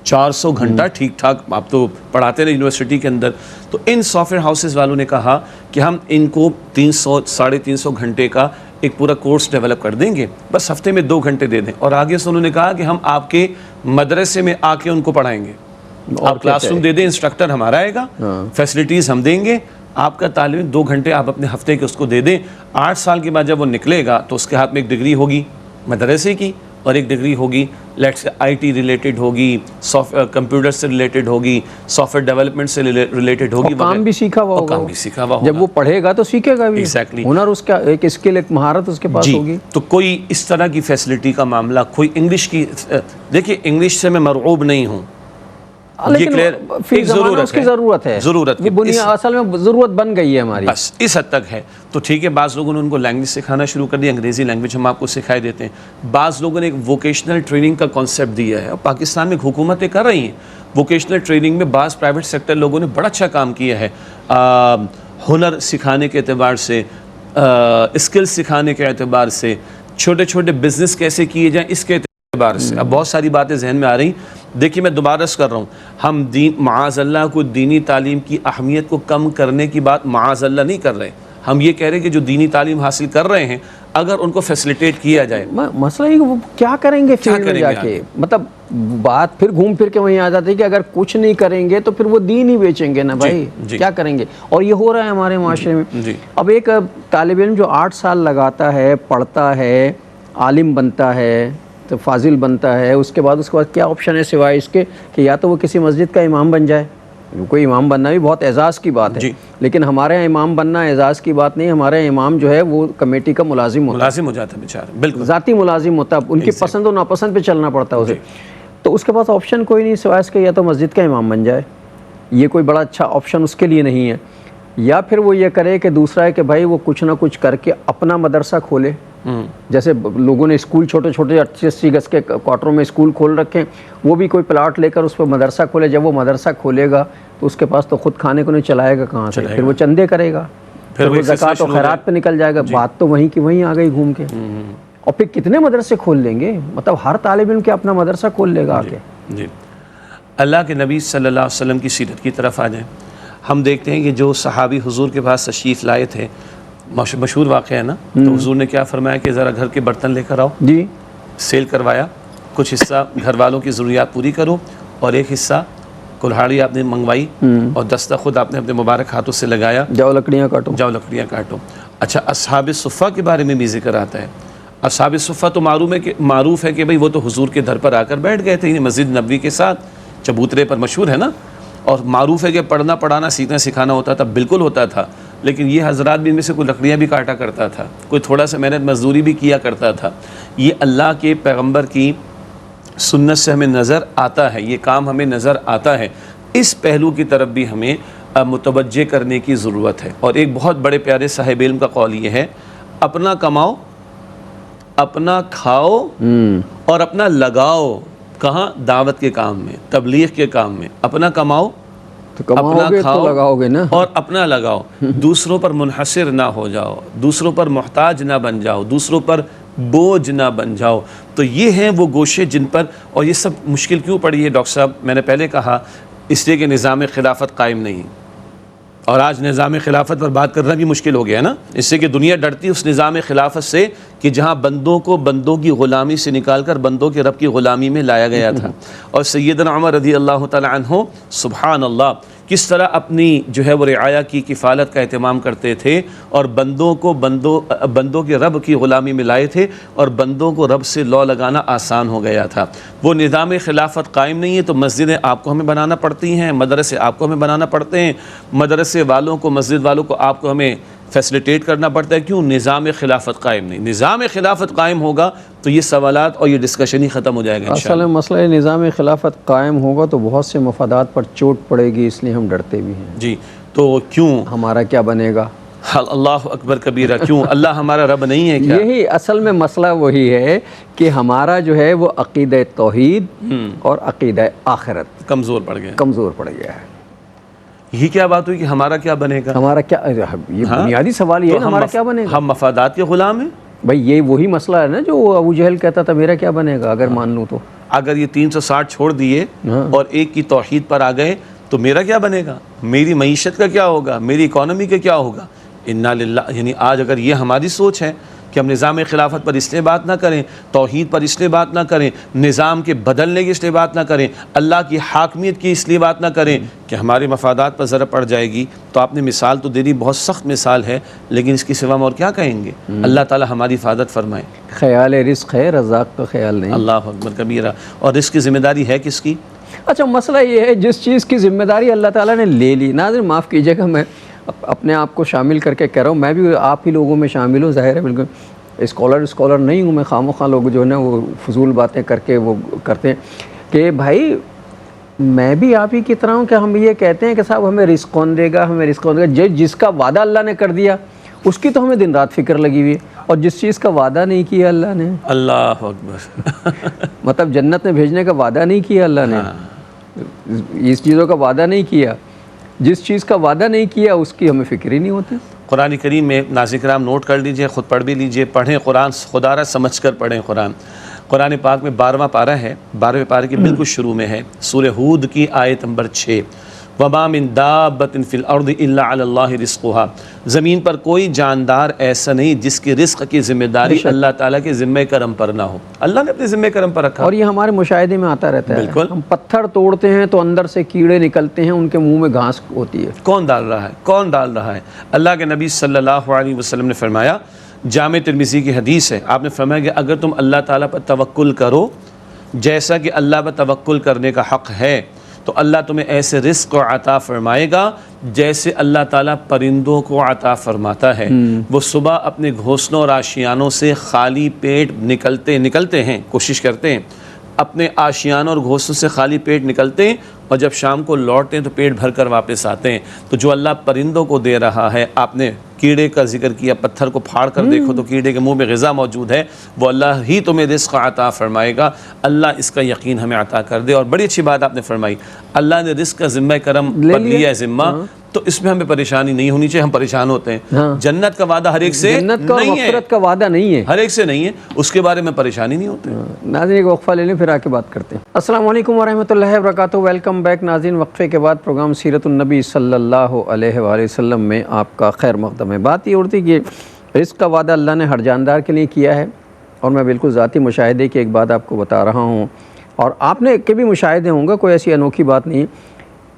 400 گھنٹہ ٹھیک ٹھاک آپ تو پڑھاتے رہے یونیورسٹی کے اندر. تو ان سافٹ ویئر ہاؤسز والوں نے کہا کہ ہم ان کو 300-350 گھنٹے کا ایک پورا کورس ڈیولپ کر دیں گے, بس ہفتے میں 2 گھنٹے دے دیں. اور آگے سے انہوں نے کہا کہ ہم آپ کے مدرسے میں آ کے ان کو پڑھائیں گے, آپ کلاس روم دے دیں, انسٹرکٹر ہمارا آئے گا, فیسلٹیز ہم دیں گے, آپ کا طالب علم 2 گھنٹے آپ اپنے ہفتے کے اس کو دے دیں. 8 سال کے بعد جب وہ نکلے گا تو اس کے ہاتھ میں ایک ڈگری ہوگی مدرسے کی, اور ایک ڈگری ہوگی لیٹس آئی ٹی ریلیٹڈ ہوگی, کمپیوٹر سے ریلیٹڈ ہوگی, سافٹ ویئر ڈیولپمنٹ سے ریلیٹڈ ہوگی, کام بھی سیکھا ہوا ہوگا, کام بھی سیکھا ہوا ہوگا. جب وہ پڑھے گا تو سیکھے گا بھی, ایگزیکٹلی ہنر اس کا ایک اسکل, ایک مہارت اس کے پاس ہوگی. تو کوئی اس طرح کی فیسلٹی کا معاملہ, کوئی انگلش کی, دیکھیے انگلش سے میں مرعوب نہیں ہوں, لیکن پھر زمانہ اس کی ضرورت ہے, اصل میں ضرورت بن گئی ہے ہماری, بس اس حد تک ہے. تو ٹھیک ہے, بعض لوگوں نے ان کو لینگویج سکھانا شروع کر دی, انگریزی لینگویج ہم آپ کو سکھائے دیتے ہیں. بعض لوگوں نے ایک ووکیشنل ٹریننگ کا کانسیپٹ دیا ہے, اور پاکستان میں حکومتیں کر رہی ہیں ووکیشنل ٹریننگ میں. بعض پرائیویٹ سیکٹر لوگوں نے بڑا اچھا کام کیا ہے, ہنر سکھانے کے اعتبار سے, اسکل سکھانے کے اعتبار سے, چھوٹے چھوٹے بزنس کیسے کیے جائیں اس کے اعتبار سے. اب بہت ساری باتیں ذہن میں آ رہی. دیکھیے میں دوبارہ عرض کر رہا ہوں, ہم معاذ اللہ کو دینی تعلیم کی اہمیت کو کم کرنے کی بات معاذ اللہ نہیں کر رہے. ہم یہ کہہ رہے ہیں کہ جو دینی تعلیم حاصل کر رہے ہیں اگر ان کو فیسیلیٹیٹ کیا جائے, مسئلہ یہ وہ کیا کریں گے فیلڈ میں جا کے, مطلب بات پھر گھوم پھر کے وہیں آ جاتی ہے کہ اگر کچھ نہیں کریں گے تو پھر وہ دین ہی بیچیں گے نا بھائی, کیا کریں گے. اور یہ ہو رہا ہے ہمارے معاشرے میں. اب ایک طالب علم جو 8 سال لگاتا ہے, پڑھتا ہے, عالم بنتا ہے, تو فاضل بنتا ہے, اس کے بعد کیا آپشن ہے سوائے اس کے کہ یا تو وہ کسی مسجد کا امام بن جائے. کوئی امام بننا بھی بہت اعزاز کی بات ہے, لیکن ہمارے یہاں امام بننا اعزاز کی بات نہیں. ہمارے امام جو ہے وہ کمیٹی کا ملازم ہو جاتا ہے, بیچارہ, بالکل ذاتی ملازم ہوتا ہے, ان کی پسند و ناپسند پہ چلنا پڑتا ہے اسے. تو اس کے پاس آپشن کوئی نہیں سوائے اس کے یا تو مسجد کا امام بن جائے، یہ کوئی بڑا اچھا آپشن اس کے لیے نہیں ہے، یا پھر وہ یہ کرے کہ دوسرا ہے کہ بھائی وہ کچھ نہ کچھ کر کے اپنا مدرسہ کھولے. جیسے لوگوں نے اسکول چھوٹے چھوٹے 80 گز کے کوارٹروں میں اسکول کھول رکھے ہیں، وہ بھی کوئی پلاٹ لے کر اس پہ مدرسہ کھولے. جب وہ مدرسہ کھولے گا تو اس کے پاس تو خود کھانے کو نہیں چلائے گا کہاں سے، پھر وہ چندے کرے گا، پھر وہ زکوٰۃ و خیرات پہ نکل جائے گا. بات تو وہیں کی وہیں آ گئی گھوم کے. اور پھر کتنے مدرسے کھول لیں گے، مطلب ہر طالب علم کے اپنا مدرسہ کھول لے گا آ کے. جی اللہ کے نبی صلی اللہ علیہ وسلم کی سیرت کی طرف آ جائیں. ہم دیکھتے ہیں کہ جو صحابی حضور کے پاس تشریف لائے تھے، مشہور واقعہ ہے نا، تو حضور نے کیا فرمایا کہ ذرا گھر کے برتن لے کر آؤ. جی سیل کروایا، کچھ حصہ گھر والوں کی ضروریات پوری کرو اور ایک حصہ کلہاڑی آپ نے منگوائی اور دستہ خود آپ نے اپنے مبارک ہاتھوں سے لگایا، جاؤ لکڑیاں کاٹو. جاؤ لکڑیاں کاٹو. اچھا اصحاب صفہ کے بارے میں بھی ذکر آتا ہے. اصحاب صفہ تو معروف ہے کہ بھئی وہ تو حضور کے در پر آ کر بیٹھ گئے تھے، مسجد نبوی کے ساتھ چبوترے پر مشہور ہے نا، اور معروف ہے کہ پڑھنا پڑھانا سیکھنا سکھانا ہوتا تھا، بالکل ہوتا تھا. لیکن یہ حضرات بھی ان میں سے کوئی لکڑیاں بھی کاٹا کرتا تھا، کوئی تھوڑا سا محنت مزدوری بھی کیا کرتا تھا. یہ اللہ کے پیغمبر کی سنت سے ہمیں نظر آتا ہے، یہ کام ہمیں نظر آتا ہے. اس پہلو کی طرف بھی ہمیں متوجہ کرنے کی ضرورت ہے. اور ایک بہت بڑے پیارے صاحب علم کا قول یہ ہے، اپنا کماؤ، اپنا کھاؤ اور اپنا لگاؤ. کہاں؟ دعوت کے کام میں، تبلیغ کے کام میں. اپنا کماؤ، اپنا کھاؤ لگاؤ گے نا، اور اپنا لگاؤ. دوسروں پر منحصر نہ ہو جاؤ، دوسروں پر محتاج نہ بن جاؤ، دوسروں پر بوجھ نہ بن جاؤ. تو یہ ہیں وہ گوشے جن پر، اور یہ سب مشکل کیوں پڑی ہے ڈاکٹر صاحب؟ میں نے پہلے کہا اس لیے کہ نظام خلافت قائم نہیں، اور آج نظام خلافت پر بات کرنا بھی مشکل ہو گیا نا، اس سے کہ دنیا ڈرتی اس نظام خلافت سے کہ جہاں بندوں کو بندوں کی غلامی سے نکال کر بندوں کے رب کی غلامی میں لایا گیا تھا. اور سیدنا عمر رضی اللہ تعالی عنہ سبحان اللہ کس طرح اپنی جو ہے وہ رعایا کی کفالت کا اہتمام کرتے تھے، اور بندوں کو بندوں کے رب کی غلامی میں لائے تھے، اور بندوں کو رب سے لو لگانا آسان ہو گیا تھا. وہ نظام خلافت قائم نہیں ہے تو مسجدیں آپ کو ہمیں بنانا پڑتی ہیں، مدرسے آپ کو ہمیں بنانا پڑتے ہیں، مدرسے والوں کو، مسجد والوں کو آپ کو ہمیں فیسلیٹیٹ کرنا پڑتا ہے. کیوں؟ نظام خلافت قائم نہیں. نظام خلافت قائم ہوگا تو یہ سوالات اور یہ ڈسکشن ہی ختم ہو جائے گا اصل مسئلہ نظام خلافت قائم ہوگا تو بہت سے مفادات پر چوٹ پڑے گی، اس لیے ہم ڈرتے بھی ہیں. جی تو کیوں؟ ہمارا کیا بنے گا؟ اللہ اکبر کبیرہ. کیوں؟ اللہ ہمارا رب نہیں ہے کیا؟ یہی اصل میں مسئلہ وہی ہے کہ ہمارا جو ہے وہ عقیدہ توحید اور عقیدہ آخرت کمزور پڑ گیا، کمزور پڑ گیا ہے. یہ کیا بات ہوئی کہ ہمارا کیا بنے گا؟ ہمارا کیا، یہ بنیادی سوال یہ ہے، ہمارا کیا بنے گا؟ ہم مفادات کے غلام ہیں بھائی. یہ وہی مسئلہ ہے نا جو ابو جہل کہتا تھا میرا کیا بنے گا اگر مان لوں تو. اگر یہ 360 چھوڑ دیے اور ایک کی توحید پر آ گئے تو میرا کیا بنے گا؟ میری معیشت کا کیا ہوگا؟ میری اکانومی کا کیا ہوگا؟ انا للہ. یعنی آج اگر یہ ہماری سوچ ہے کہ ہم نظام خلافت پر اس لیے بات نہ کریں، توحید پر اس لیے بات نہ کریں، نظام کے بدلنے کی اس لیے بات نہ کریں، اللہ کی حاکمیت کی اس لیے بات نہ کریں کہ ہمارے مفادات پر ضرر پڑ جائے گی، تو آپ نے مثال تو دے دی، بہت سخت مثال ہے، لیکن اس کی سوا ہم اور کیا کہیں گے؟ اللہ تعالی ہماری حفاظت فرمائے. خیال رزق ہے، رزاق کا خیال نہیں. اللہ اکبر کبیرہ. اور رزق کی ذمہ داری ہے کس کی؟ اچھا مسئلہ یہ ہے جس چیز کی ذمہ داری اللہ تعالیٰ نے لے لی. ناظرین معاف کیجیے گا، میں اپنے آپ کو شامل کر کے کہہ رہا ہوں، میں بھی آپ ہی لوگوں میں شامل ہوں، ظاہر ہے بالکل اسکالر نہیں ہوں میں. خواہ لوگ جو ہے نا وہ فضول باتیں کر کے وہ کرتے ہیں کہ بھائی میں بھی آپ ہی کی طرح ہوں کہ ہم یہ کہتے ہیں کہ صاحب ہمیں رزق کون دے گا، ہمیں رزق کون دے گا. جس کا وعدہ اللہ نے کر دیا اس کی تو ہمیں دن رات فکر لگی ہوئی ہے، اور جس چیز کا وعدہ نہیں کیا اللہ نے، اللہ اکبر مطلب جنت میں بھیجنے کا وعدہ نہیں کیا اللہ نے، اس چیزوں کا وعدہ نہیں کیا، جس چیز کا وعدہ نہیں کیا اس کی ہمیں فکر ہی نہیں ہوتی. قرآن کریم میں ناظرین کرام نوٹ کر لیجئے، خود پڑھ بھی لیجئے، پڑھیں قرآن، خدا را سمجھ کر پڑھیں قرآن. قرآن پاک میں 12واں پارہ ہے، 12ویں پارے کے بالکل شروع میں ہے سورہ ہود کی آیت نمبر 6، وَمَا مِن دَابَّةٍ فِي الْأَرْضِ إِلَّا عَلَى اللَّهِ رِزْقُهَا. زمین پر کوئی جاندار ایسا نہیں جس کی رزق کی ذمہ داری اللہ تعالیٰ کے ذمہ کرم پر نہ ہو. اللہ نے اپنے ذمہ کرم پر رکھا. اور یہ ہمارے مشاہدے میں آتا رہتا ہے. بالکل. ہم پتھر توڑتے ہیں تو اندر سے کیڑے نکلتے ہیں، ان کے منہ میں گھاس ہوتی ہے. کون ڈال رہا ہے؟ کون ڈال رہا ہے؟ اللہ کے نبی صلی اللہ علیہ وسلم نے فرمایا، جامع ترمذی کی حدیث ہے، آپ نے فرمایا کہ اگر تم اللہ تعالیٰ پر توکل کرو جیسا کہ اللہ پر توکل کرنے کا حق ہے، تو اللہ تمہیں ایسے رزق کو عطا فرمائے گا جیسے اللہ تعالیٰ پرندوں کو عطا فرماتا ہے. وہ صبح اپنے گھونسلوں اور آشیانوں سے خالی پیٹ نکلتے ہیں، کوشش کرتے ہیں، اپنے آشیانوں اور گھونسوں سے خالی پیٹ نکلتے ہیں اور جب شام کو لوٹتے ہیں تو پیٹ بھر کر واپس آتے ہیں۔ تو جو اللہ پرندوں کو دے رہا ہے، آپ نے کیڑے کا ذکر کیا، پتھر کو پھاڑ کر دیکھو تو کیڑے کے منہ میں غذا موجود ہے، وہ اللہ ہی تمہیں رزق عطا فرمائے گا۔ اللہ اس کا یقین ہمیں عطا کر دے۔ اور بڑی اچھی بات آپ نے فرمائی، اللہ نے رزق کا ذمہ کرم پر لیا ہے ذمہ، تو اس میں ہمیں پریشانی نہیں ہونی چاہیے۔ ہم پریشان ہوتے ہیں، جنت کا وعدہ ہر ایک سے جنت کا اور نہیں ہے، مغفرت کا وعدہ نہیں ہے، ہر ایک سے نہیں ہے، اس کے بارے میں پریشانی نہیں ہوتے۔ ناظرین ایک وقفہ لے لیں پھر آ کے بات کرتے ہیں۔ السلام علیکم ورحمۃ اللہ وبرکاتہ، ویلکم بیک ناظرین۔ وقفے کے بعد پروگرام سیرت النبی صلی اللہ علیہ وآلہ وسلم میں آپ کا خیر مقدم ہے۔ بات یہ اڑتی کہ رزق کا وعدہ اللہ نے ہر جاندار کے لیے کیا ہے، اور میں بالکل ذاتی مشاہدے کی ایک بات آپ کو بتا رہا ہوں، اور آپ نے کے بھی مشاہدے ہوں گے، کوئی ایسی انوکھی بات نہیں۔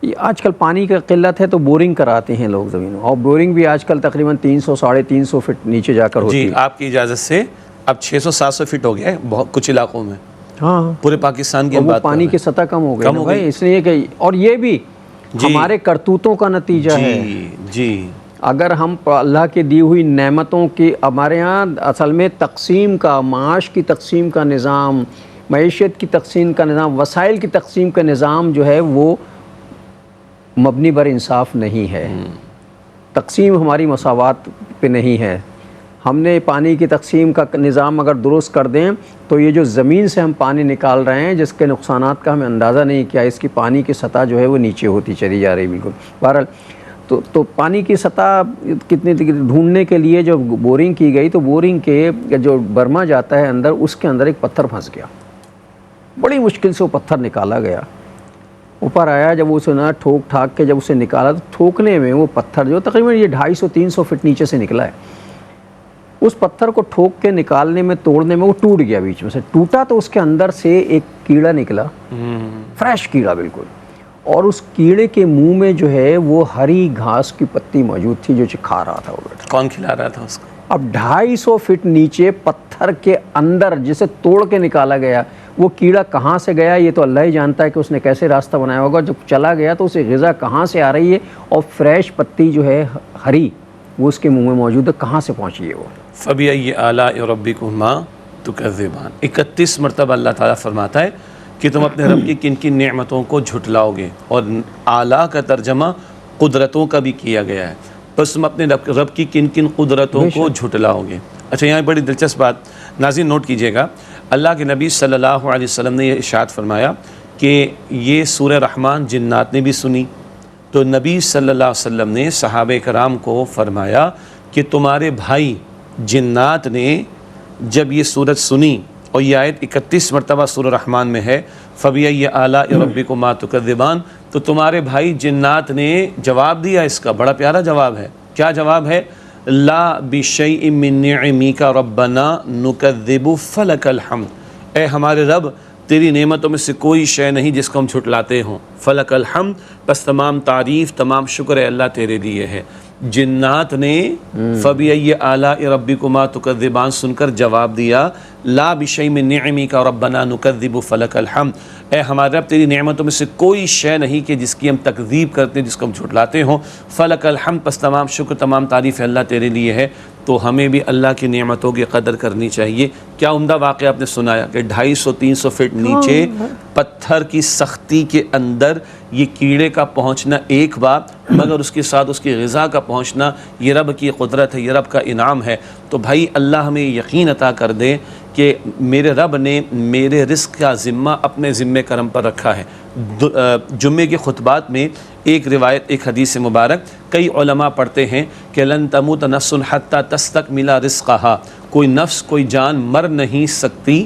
یہ آج کل پانی کی قلت ہے تو بورنگ کراتے ہیں لوگ زمینوں، اور بورنگ بھی آج کل تقریباً 300 ساڑھے 300 فٹ نیچے جا کر ہوتی جی ہے۔ آپ کی اجازت سے اب 600-700 فٹ ہو گیا ہے بہت کچھ علاقوں میں، ہاں، پورے پاکستان کی اور ہم وہ بات کر پانی رہے ہیں۔ کی سطح کم ہو گئی کم نا ہو بھائی، گئی۔ اس لیے کہ اور یہ بھی ہمارے کرتوتوں کا نتیجہ ہے۔ جی اگر ہم اللہ کی دی ہوئی نعمتوں کی، ہمارے ہاں اصل میں تقسیم کا، معاش کی تقسیم کا نظام، معیشت کی تقسیم کا نظام، وسائل کی تقسیم کا نظام جو ہے وہ مبنی بر انصاف نہیں ہے۔ تقسیم ہماری مساوات پہ نہیں ہے۔ ہم نے پانی کی تقسیم کا نظام اگر درست کر دیں تو یہ جو زمین سے ہم پانی نکال رہے ہیں جس کے نقصانات کا ہمیں اندازہ نہیں کیا، اس کی پانی کی سطح جو ہے وہ نیچے ہوتی چلی جا رہی بالکل۔ بہرحال تو پانی کی سطح کتنی ڈھونڈنے کے لیے جو بورنگ کی گئی، تو بورنگ کے جو برما جاتا ہے اندر، اس کے اندر ایک پتھر پھنس گیا، بڑی مشکل سے وہ پتھر نکالا گیا، اوپر آیا، جب اسے نہ ٹھوک ٹھاک کے جب اسے نکالا تو ٹھوکنے میں وہ پتھر جو تقریباً یہ 250-300 فٹ نیچے سے نکلا ہے، اس پتھر کو ٹھوک کے نکالنے میں، توڑنے میں وہ ٹوٹ گیا، بیچ میں سے ٹوٹا تو اس کے اندر سے ایک کیڑا نکلا، فریش کیڑا بالکل، اور اس کیڑے کے منہ میں جو ہے وہ ہری گھاس کی پتی موجود تھی جو کھا رہا تھا وہ بیٹا۔ کون کھلا رہا تھا اس کو؟ اب 250 فٹ نیچے پتھر کے اندر جسے توڑ کے نکالا گیا، وہ کیڑا کہاں سے گیا یہ تو اللہ ہی جانتا ہے کہ اس نے کیسے راستہ بنایا ہوگا، جب چلا گیا تو اسے غذا کہاں سے آ رہی ہے، اور فریش پتی جو ہے ہری وہ اس کے منہ میں موجود ہے، کہاں سے پہنچی ہے وہ۔ فَبِأَيِّ آلَاءِ رَبِّكُمَا تُكَذِّبَانِ، 31 مرتبہ اللہ تعالیٰ فرماتا ہے کہ تم اپنے رب کی کن کن نعمتوں کو جھٹلاؤ گے، اور اعلیٰ کا ترجمہ قدرتوں کا بھی کیا گیا ہے، بس تم اپنے رب کی کن کن قدرتوں کو جھٹلاؤ گے۔ اچھا، یہاں بڑی دلچسپ بات ناظرین نوٹ کیجئے گا، اللہ کے نبی صلی اللہ علیہ وسلم نے یہ ارشاد فرمایا کہ یہ سورہ رحمان جنات نے بھی سنی، تو نبی صلی اللہ علیہ وسلم نے صحابہ کرام کو فرمایا کہ تمہارے بھائی جنات نے جب یہ سورت سنی، اور یہ آیت 31 مرتبہ سورہ رحمان میں ہے، فَبِأَيِّ آلَاءِ رَبِّكُمَا تُكَذِّبَانِ، تو تمہارے بھائی جنات نے جواب دیا، اس کا بڑا پیارا جواب ہے۔ کیا جواب ہے؟ لا بِشَيْءٍ مِّن نِّعْمِكَ رَبَّنَا نُكَذِّبُ فَلَكَ الْحَمْدُ، اے ہمارے رب تیری نعمتوں میں سے کوئی شے نہیں جس کو ہم جھٹلاتے ہوں، فَلَكَ الْحَمْدُ، بس تمام تعریف تمام شکر ہے اللہ تیرے لیے ہے۔ جنات نے فَبِأَيِّ آلَاءِ رَبِّكُمَا تُكَذِّبَانِ سن کر جواب دیا، لا بِشَيْءٍ مِّن نِّعْمِكَ رَبَّنَا نُكَذِّبُ فَلَكَ الْحَمْدُ، اے ہمارے رب تیری نعمتوں میں سے کوئی شے نہیں کہ جس کی ہم تکذیب کرتے ہیں، جس کو ہم جھٹلاتے ہوں، فَلَكَ الْحَمْدُ، پس تمام شکر تمام تعریف اللہ تیرے لیے ہے۔ تو ہمیں بھی اللہ کی نعمتوں کی قدر کرنی چاہیے۔ کیا عمدہ واقعہ آپ نے سنایا کہ 250-300 فٹ نیچے پتھر کی سختی کے اندر یہ کیڑے کا پہنچنا ایک بات، مگر اس کے ساتھ اس کی غذا کا پہنچنا، یہ رب کی قدرت ہے، یہ رب کا انعام ہے۔ تو بھائی اللہ ہمیں یقین عطا کر دے کہ میرے رب نے میرے رزق کا ذمہ اپنے ذمہ کرم پر رکھا ہے۔ جمعے کے خطبات میں ایک روایت، ایک حدیث مبارک کئی علماء پڑھتے ہیں کہ لن تموت نفس حتی تستکمل رزقہا، کوئی نفس کوئی جان مر نہیں سکتی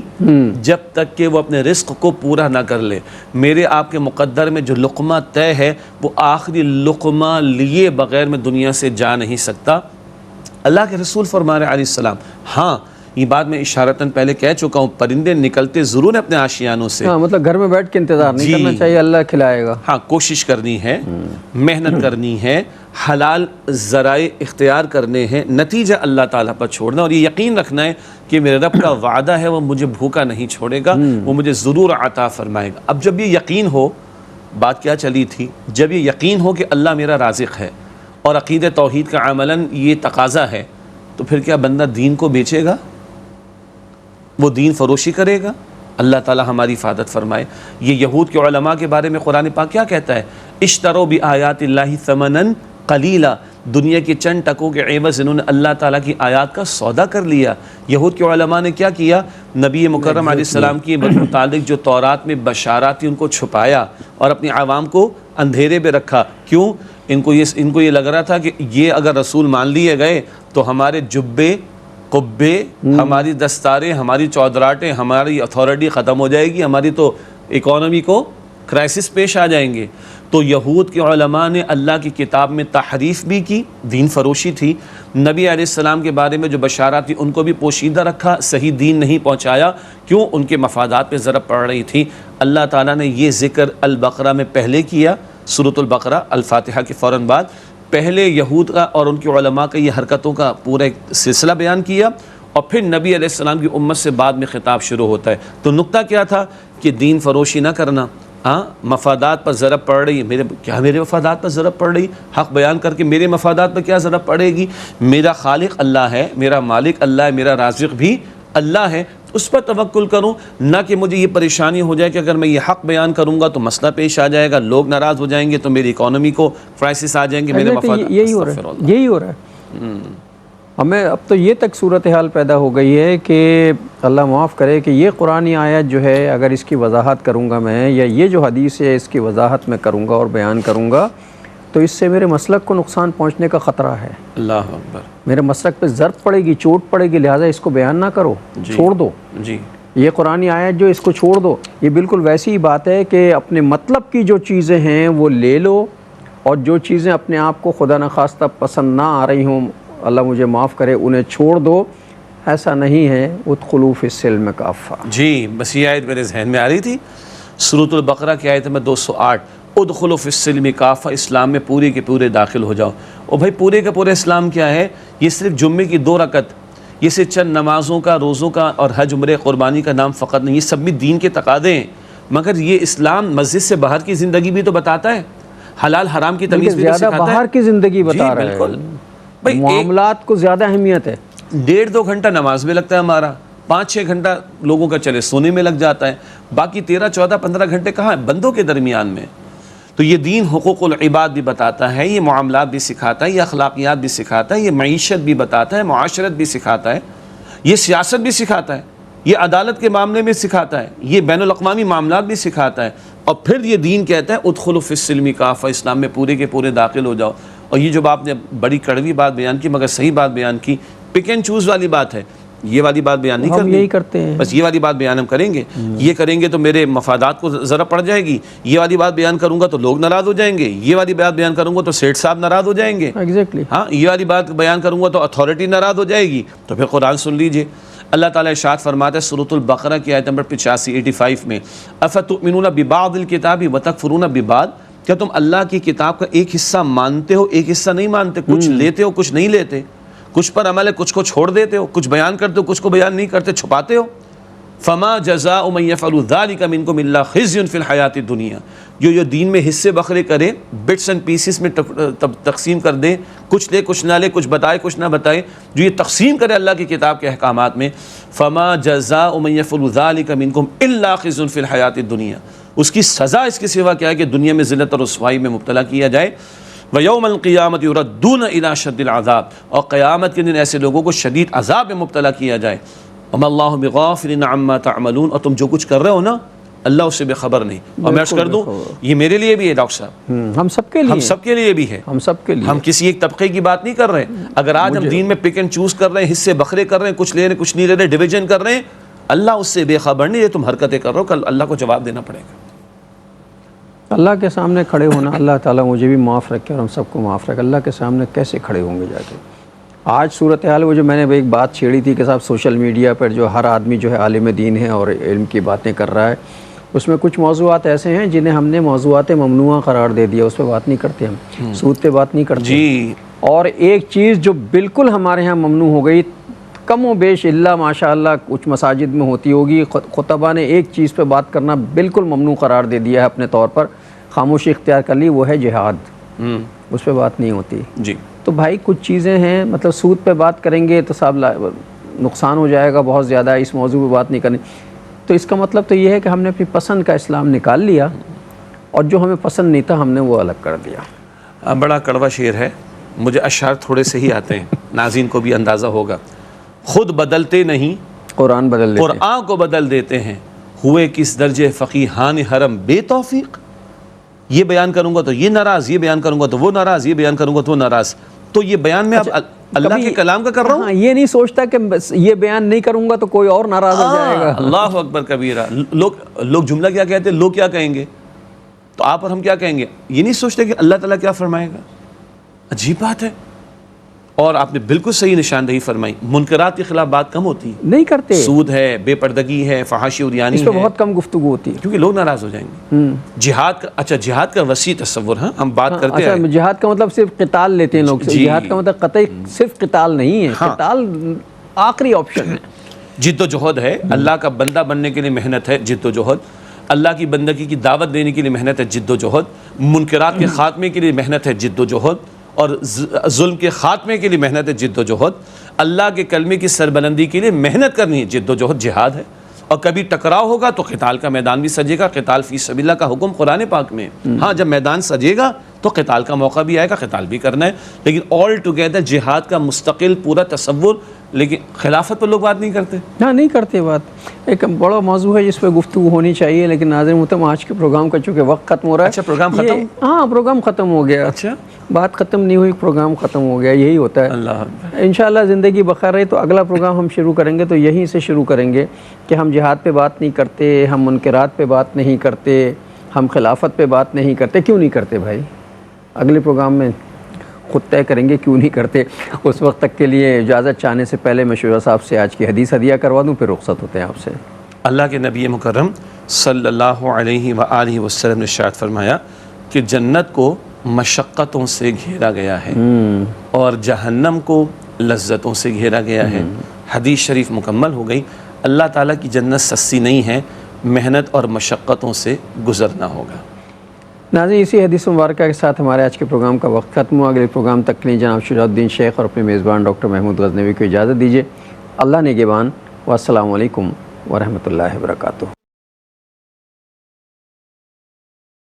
جب تک کہ وہ اپنے رزق کو پورا نہ کر لے۔ میرے آپ کے مقدر میں جو لقمہ طے ہے وہ آخری لقمہ لیے بغیر میں دنیا سے جا نہیں سکتا۔ اللہ کے رسول فرما رہے علیہ السلام، ہاں یہ بات میں اشارتاً پہلے کہہ چکا ہوں، پرندے نکلتے ضرور ہیں اپنے آشیانوں سے، ہاں مطلب گھر میں بیٹھ کے انتظار نہیں کرنا چاہیے، اللہ کھلائے گا۔ ہاں کوشش کرنی ہے، محنت کرنی ہے، حلال ذرائع اختیار کرنے ہیں، نتیجہ اللہ تعالیٰ پر چھوڑنا، اور یہ یقین رکھنا ہے کہ میرے رب کا وعدہ ہے وہ مجھے بھوکا نہیں چھوڑے گا، وہ مجھے ضرور عطا فرمائے گا۔ اب جب یہ یقین ہو، بات کیا چلی تھی، جب یہ یقین ہو کہ اللہ میرا رازق ہے اور عقیدہ توحید کا عملاً یہ تقاضا ہے، تو پھر کیا بندہ دین کو بیچے گا؟ وہ دین فروشی کرے گا؟ اللہ تعالیٰ ہماری حفاظت فرمائے۔ یہ یہود کے علماء کے بارے میں قرآن پاک کیا کہتا ہے؟ اشتروا بآیات اللہ ثمنا قلیلا، دنیا کے چند ٹکوں کے عوض انہوں نے اللہ تعالیٰ کی آیات کا سودا کر لیا۔ یہود کے علماء نے کیا کیا؟ نبی مکرم علیہ السلام کی متعلق جو تورات میں بشارات تھی ان کو چھپایا اور اپنی عوام کو اندھیرے پہ رکھا۔ کیوں؟ ان کو یہ لگ رہا تھا کہ یہ اگر رسول مان لیے گئے تو ہمارے جبے، قبے، ہماری دستاریں، ہماری چودراٹیں، ہماری اتھارٹی ختم ہو جائے گی، ہماری تو اکانومی کو کرائسس پیش آ جائیں گے۔ تو یہود کے علماء نے اللہ کی کتاب میں تحریف بھی کی، دین فروشی تھی، نبی علیہ السلام کے بارے میں جو بشارات تھی ان کو بھی پوشیدہ رکھا، صحیح دین نہیں پہنچایا۔ کیوں؟ ان کے مفادات پہ ضرب پڑ رہی تھی۔ اللہ تعالیٰ نے یہ ذکر البقرہ میں پہلے کیا، سورۃ البقرہ الفاتحہ کے فوراً بعد پہلے یہود کا اور ان کے علماء کا یہ حرکتوں کا پورا ایک سلسلہ بیان کیا، اور پھر نبی علیہ السلام کی امت سے بعد میں خطاب شروع ہوتا ہے۔ تو نقطہ کیا تھا کہ دین فروشی نہ کرنا، ہاں مفادات پر ضرب پڑ رہی ہے، میرے مفادات پر ضرب پڑ رہی، حق بیان کر کے میرے مفادات پر کیا ضرب پڑے گی؟ میرا خالق اللہ ہے، میرا مالک اللہ ہے، میرا رازق بھی اللہ ہے، اس پر توکل کروں، نہ کہ مجھے یہ پریشانی ہو جائے کہ اگر میں یہ حق بیان کروں گا تو مسئلہ پیش آ جائے گا، لوگ ناراض ہو جائیں گے تو میری اکانومی کو کرائسس آ جائیں گے، میرے مفادات۔ یہی ہو رہا ہے ہمیں اب تو یہ تک صورتحال پیدا ہو گئی ہے کہ اللہ معاف کرے کہ یہ قرآنی آیت جو ہے اگر اس کی وضاحت کروں گا میں، یا یہ جو حدیث ہے اس کی وضاحت میں کروں گا اور بیان کروں گا تو اس سے میرے مسلک کو نقصان پہنچنے کا خطرہ ہے۔ اللہ اکبر۔ میرے مسلک پہ ضرب پڑے گی، چوٹ پڑے گی، لہٰذا اس کو بیان نہ کرو، چھوڑ دو۔ جی یہ قرآنی آیت جو اس کو چھوڑ دو، یہ بالکل ویسی ہی بات ہے کہ اپنے مطلب کی جو چیزیں ہیں وہ لے لو، اور جو چیزیں اپنے آپ کو خدا نخواستہ پسند نہ آ رہی ہوں، اللہ مجھے معاف کرے، انہیں چھوڑ دو۔ ایسا نہیں ہے، ادخلوا فی السلم کافہ۔ جی، بس یہ آیت میرے ذہن میں آ رہی تھی، سورۃ البقرہ کی آیت نمبر 208، ادخلوا فی السلم کافہ، اسلام میں پورے کے پورے داخل ہو جاؤ۔ اور بھائی پورے کا پورے اسلام کیا ہے؟ یہ صرف جمعے کی 2 رکعت، یہ صرف چند نمازوں کا، روزوں کا اور حج عمرے قربانی کا نام فقط نہیں، یہ سب بھی دین کے تقاضے ہیں۔ مگر یہ اسلام مسجد سے باہر کی زندگی بھی تو بتاتا ہے، حلال حرام کی تمیز بھی تو زیادہ سکھاتا ہے۔ باہر کی زندگی بتا رہا ہے، بالکل بھائی، معاملات کو زیادہ اہمیت ہے۔ 1.5-2 گھنٹہ نماز میں لگتا ہے ہمارا، 5-6 گھنٹہ لوگوں کا چلے سونے میں لگ جاتا ہے، باقی 13-14-15 گھنٹے کہاں ہیں؟ بندوں کے درمیان میں۔ تو یہ دین حقوق العباد بھی بتاتا ہے، یہ معاملات بھی سکھاتا ہے، یہ اخلاقیات بھی سکھاتا ہے، یہ معیشت بھی بتاتا ہے، معاشرت بھی سکھاتا ہے، یہ سیاست بھی سکھاتا ہے، یہ عدالت کے معاملے میں سکھاتا ہے، یہ بین الاقوامی معاملات بھی سکھاتا ہے۔ اور پھر یہ دین کہتا ہے ادخلوا فی السلم کافہ، اسلام میں پورے کے پورے داخل ہو جاؤ۔ اور یہ جو آپ نے بڑی کڑوی بات بیان کی مگر صحیح بات بیان کی، پک اینڈ چوز والی بات ہے، یہ والی بات بیان نہیں کرنی، یہی کرتے ہیں، بس یہ والی بات بیان ہم کریں گے، یہ کریں گے تو میرے مفادات کو ضرب پڑ جائے گی، یہ والی بات بیان کروں گا تو لوگ ناراض ہو جائیں گے، یہ والی بات بیان کروں گا تو سیٹھ صاحب ناراض ہو جائیں گے، ایگزیکٹلی، ہاں یہ والی بات بیان کروں گا تو اتھارٹی ناراض ہو جائے گی، تو پھر قرآن سن لیجئے۔ اللہ تعالیٰ ارشاد فرماتا ہے سورۃ البقرہ کی آیت نمبر 85 میں، افتؤمنون ببعض الکتاب وتکفرون ببعض، کیا تم اللہ کی کتاب کا ایک حصہ مانتے ہو ایک حصہ نہیں مانتے؟ کچھ لیتے ہو کچھ نہیں لیتے، کچھ پر عمل ہے کچھ کو چھوڑ دیتے ہو، کچھ بیان کرتے ہو کچھ کو بیان نہیں کرتے، چھپاتے ہو۔ فما جزاء من يفعل ذلك منكم الا خزي في الحیات الدنیا، جو دین میں حصے بکھرے کرے، بٹس اینڈ پیسز میں تقسیم کر دے، کچھ لے کچھ نہ لے، کچھ بتائے کچھ نہ بتائے، جو یہ تقسیم کرے اللہ کی کتاب کے احکامات میں، فما جزاء من يفعل ذلك منكم الا خزي في الحیات الدنیا، اس کی سزا اس کے سوا کیا ہے کہ دنیا میں ذلت اور رسوائی میں مبتلا کیا جائے۔ وَيَوْمَ الْقِيَامَةِ يُرَدُّونَ إِلَى شَدِّ الْعَذَابِ، اور قیامت کے دن ایسے لوگوں کو شدید عذاب میں مبتلا کیا جائے۔ وَمَا اللَّهُ بِغَافِلٍ عَمَّا تَعْمَلُونَ، اور تم جو کچھ کر رہے ہو نا اللہ اس سے بے خبر نہیں۔ اور میں عرض کر دوں یہ میرے لیے بھی ہے ڈاکٹر صاحب، ہم سب کے لیے، ہم سب کے لیے بھی ہے، ہم سب کے لیے، ہم کسی ایک طبقے کی بات نہیں کر رہے۔ اگر آج ہم دین میں پک اینڈ چوز کر رہے ہیں، حصے بکھرے کر رہے ہیں، کچھ لے رہے ہیں کچھ نہیں لے رہے، ڈویژن کر رہے ہیں، اللہ اس سے بے خبر نہیں، یہ تم حرکتیں کر رہے ہو، کل اللہ کو جواب دینا پڑے گا۔ اللہ کے سامنے کھڑے ہونا، اللہ تعالیٰ مجھے بھی معاف رکھے اور ہم سب کو معاف رکھے۔ اللہ کے سامنے کیسے کھڑے ہوں گے جا کے؟ آج صورتحال وہ جو میں نے ایک بات چھیڑی تھی کہ صاحب سوشل میڈیا پر جو ہر آدمی جو ہے عالم دین ہے اور علم کی باتیں کر رہا ہے، اس میں کچھ موضوعات ایسے ہیں جنہیں ہم نے موضوعات ممنوعہ قرار دے دیا، اس پہ بات نہیں کرتے، ہم سود پہ بات نہیں کرتے جی۔ اور ایک چیز جو بالکل ہمارے ہاں ممنوع ہو گئی، کم و بیش اللہ ماشاء اللہ کچھ مساجد میں ہوتی ہوگی، خطبہ نے ایک چیز پہ بات کرنا بالکل ممنوع قرار دے دیا ہے اپنے طور پر، خاموشی اختیار کر لی، وہ ہے جہاد، اس پہ بات نہیں ہوتی۔ جی تو بھائی کچھ چیزیں ہیں، مطلب سود پہ بات کریں گے تو صاحب نقصان ہو جائے گا بہت زیادہ، اس موضوع پہ بات نہیں کرنی۔ تو اس کا مطلب تو یہ ہے کہ ہم نے اپنی پسند کا اسلام نکال لیا اور جو ہمیں پسند نہیں تھا ہم نے وہ الگ کر دیا۔ بڑا کڑوا شعر ہے، مجھے اشعار تھوڑے سے ہی آتے ہیں، ناظرین کو بھی اندازہ ہوگا۔ خود بدلتے نہیں قرآن بدل دیتے ہیں۔ قرآن کو بدل دیتے ہیں، ہوئے کس درجے فقیہان حرم بے توفیق۔ یہ بیان کروں گا تو یہ ناراض، یہ بیان کروں گا تو وہ ناراض، یہ بیان کروں گا تو وہ ناراض۔ تو یہ بیان میں اب اللہ کے کلام کا کر رہا ہوں۔ ہاں، یہ نہیں سوچتا کہ بس یہ بیان نہیں کروں گا تو کوئی اور ناراض ہو جائے گا۔ اللہ اکبر کبیرہ۔ لوگ جملہ کیا کہتے ہیں، لوگ کیا کہیں گے تو آپ اور ہم کیا کہیں گے، یہ نہیں سوچتے کہ اللہ تعالیٰ کیا فرمائے گا۔ عجیب بات ہے۔ اور آپ نے بالکل صحیح نشاندہی فرمائی، منکرات کے خلاف بات کم ہوتی ہے، نہیں کرتے، سود ہے، بے پردگی ہے، فحاشی عریانی اس پہ ہے، بہت کم گفتگو ہوتی ہے، کیونکہ لوگ ناراض ہو جائیں گے۔ جہاد کا، اچھا جہاد کا وسیع تصور، ہاں ہم بات کرتے اچھا ہیں جہاد کا مطلب صرف قتال لیتے ہیں لوگ، جی۔ جہاد کا مطلب قطعی صرف قتال نہیں ہے، قتال آخری آپشن ہے۔ جد و جہد ہے، اللہ کا بندہ بننے کے لیے محنت ہے، جد و جہد، اللہ کی بندگی کی دعوت دینے کے لیے محنت ہے، جد و جہد، منکرات کے خاتمے کے لیے محنت ہے، جد و جہد، اور ظلم کے خاتمے کے لیے محنت ہے، جد و جہد، اللہ کے کلمے کی سربلندی کے لیے محنت کرنی ہے، جد و جہد جہاد ہے۔ اور کبھی ٹکراؤ ہوگا تو قتال کا میدان بھی سجے گا، قتال فی سبیل اللہ کا حکم قرآن پاک میں۔ ہاں جب میدان سجے گا تو قتال کا موقع بھی آئے گا، قتال بھی کرنا ہے، لیکن آل ٹوگیدر جہاد کا مستقل پورا تصور۔ لیکن خلافت پر لوگ بات نہیں کرتے۔ ہاں نہیں کرتے بات، ایک بڑا موضوع ہے جس پہ گفتگو ہونی چاہیے، لیکن ناظرین محترم آج کے پروگرام کا چونکہ وقت ختم ہو رہا ہے۔ اچھا پروگرام ختم؟ ہاں پروگرام ختم ہو گیا، اچھا بات ختم نہیں ہوئی، پروگرام ختم ہو گیا، یہی ہوتا ہے۔ اللہ انشاءاللہ زندگی بخیر رہے تو اگلا پروگرام ہم شروع کریں گے تو یہیں سے شروع کریں گے کہ ہم جہاد پہ بات نہیں کرتے، ہم منکرات پہ بات نہیں کرتے، ہم خلافت پہ بات نہیں کرتے۔ کیوں نہیں کرتے بھائی؟ اگلے پروگرام میں خود طے کریں گے کیوں نہیں کرتے۔ اس وقت تک کے لیے اجازت چاہنے سے پہلے میں شجاع صاحب سے آج کی حدیث ہدیہ کروا دوں، پھر رخصت ہوتے ہیں آپ سے۔ اللہ کے نبی مکرم صلی اللہ علیہ وآلہ وسلم نے ارشاد فرمایا کہ جنت کو مشقتوں سے گھیرا گیا ہے اور جہنم کو لذتوں سے گھیرا گیا ہے۔ حدیث شریف مکمل ہو گئی۔ اللہ تعالیٰ کی جنت سستی نہیں ہے، محنت اور مشقتوں سے گزرنا ہوگا۔ ناظرین اسی حدیث مبارکہ کے ساتھ ہمارے آج کے پروگرام کا وقت ختم ہوا۔ اگلے پروگرام تک کے لیے جناب شجاع الدین شیخ اور اپنے میزبان ڈاکٹر محمود غزنوی کو اجازت دیجیے۔ اللہ نگہبان، والسلام علیکم ورحمۃ اللہ وبرکاتہ۔